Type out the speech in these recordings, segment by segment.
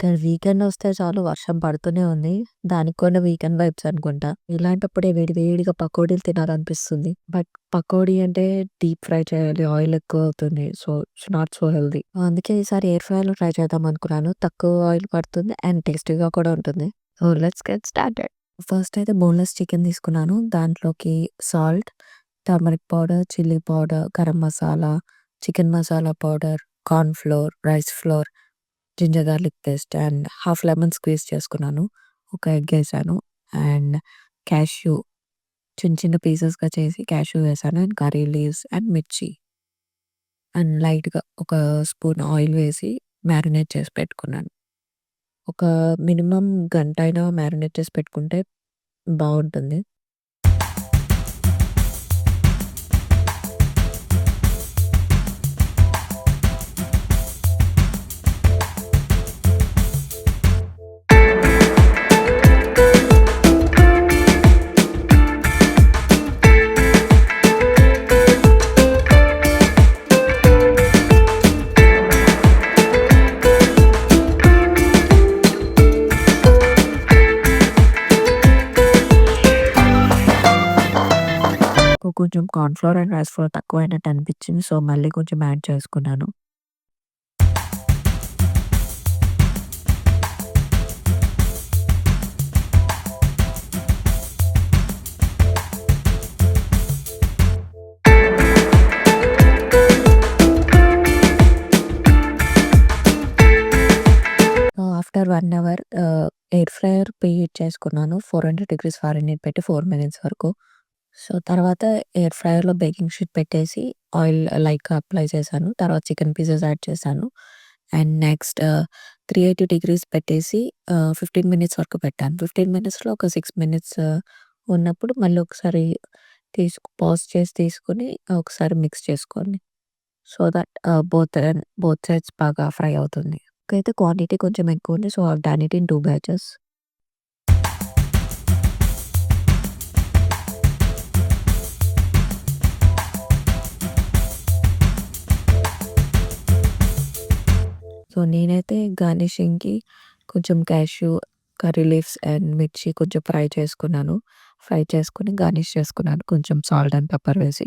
కానీ వీకెండొస్తే చాలు వర్షం పడుతూనే ఉంది. దానికి కూడా వీకెండ్ వైబ్స్ అనుకుంటా. ఇలాంటప్పుడే వేడి వేడిగా పకోడీలు తినాలనిపిస్తుంది. బట్ పకోడీ అంటే డీప్ ఫ్రై చేయాలి. ఆయిల్ ఎక్కువ అవుతుంది. So, it's not so healthy. అందుకే ఈసారి ఎయిర్ ఫ్రైయర్‌లో ట్రై చేద్దాం అనుకున్నాను. తక్కువ ఆయిల్ పడుతుంది అండ్ టేస్టీగా కూడా ఉంటుంది. So, let's get started. First అయితే బోన్‌లెస్ చికెన్ తీసుకున్నాను. దాంట్లోకి salt, turmeric powder, chilli powder, garam masala, chicken masala powder, corn flour, rice flour, ginger garlic paste and half lemon squeeze చేసుకున్నాను. ఒక ఎగ్ ఏసాను అండ్ క్యాష్యూ చిన్న చిన్న పీసెస్‌గా చేసి క్యాష్యూ వేసాను అండ్ కర్రీ లీవ్స్ అండ్ మిర్చి అండ్ లైట్‌గా ఒక స్పూన్ ఆయిల్ వేసి మ్యారినేట్ చేసి పెట్టుకున్నాను. ఒక మినిమమ్ గంటైనా మ్యారినేట్ చేసి పెట్టుకుంటే బావుంటుంది. కొంచెం corn flour and rice flour తక్కువైనట్టు అనిపించింది. సో, మళ్ళీ కొంచెం యాడ్ చేసుకున్నాను. After 1 hour air fryer preheat చేసుకున్నాను. 400 డిగ్రీస్ ఫారెన్‌హీట్ పెట్టి 4 మినిట్స్ వరకు. సో, తర్వాత ఎయిర్ ఫ్రైయర్‌లో బేకింగ్ షీట్ పెట్టేసి ఆయిల్ లైట్‌గా అప్లై చేశాను. తర్వాత చికెన్ పీసెస్ యాడ్ చేశాను. అండ్ నెక్స్ట్ 380 డిగ్రీస్ పెట్టేసి 15 మినిట్స్ వరకు పెట్టాను. 15 మినిట్స్‌లో ఒక 6 మినిట్స్ ఉన్నప్పుడు మళ్ళీ ఒకసారి పాజ్ చేసి తీసుకొని ఒకసారి మిక్స్ చేసుకోండి. సో దట్ బోత్ సైడ్స్ బాగా ఫ్రై అవుతుంది. అయితే క్వాంటిటీ కొంచెం ఎక్కువుంది. So, I done it in 2 batches. So, నేనైతే గార్నిషింగ్‌కి కొంచెం క్యాష్యూ, కర్రీ లీవ్స్ అండ్ మిర్చి కొంచెం ఫ్రై చేసుకున్నాను. ఫ్రై చేసుకొని గార్నిష్ చేసుకున్నాను కొంచెం సాల్ట్ అండ్ పెప్పర్ వేసి.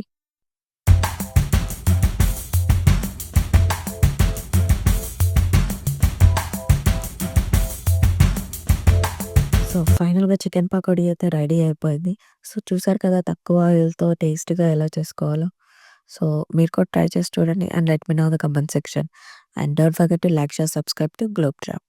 సో, ఫైనల్‌గా చికెన్ పకోడీ అయితే రెడీ అయిపోయింది. సో, చూసారు కదా తక్కువ ఆయిల్‌తో టేస్టీగా ఎలా చేసుకోవాలో. సో, మీరు కూడా ట్రై చేసి చూడండి and let me know in the comment section. And don't forget to like, share, subscribe to Globe trap.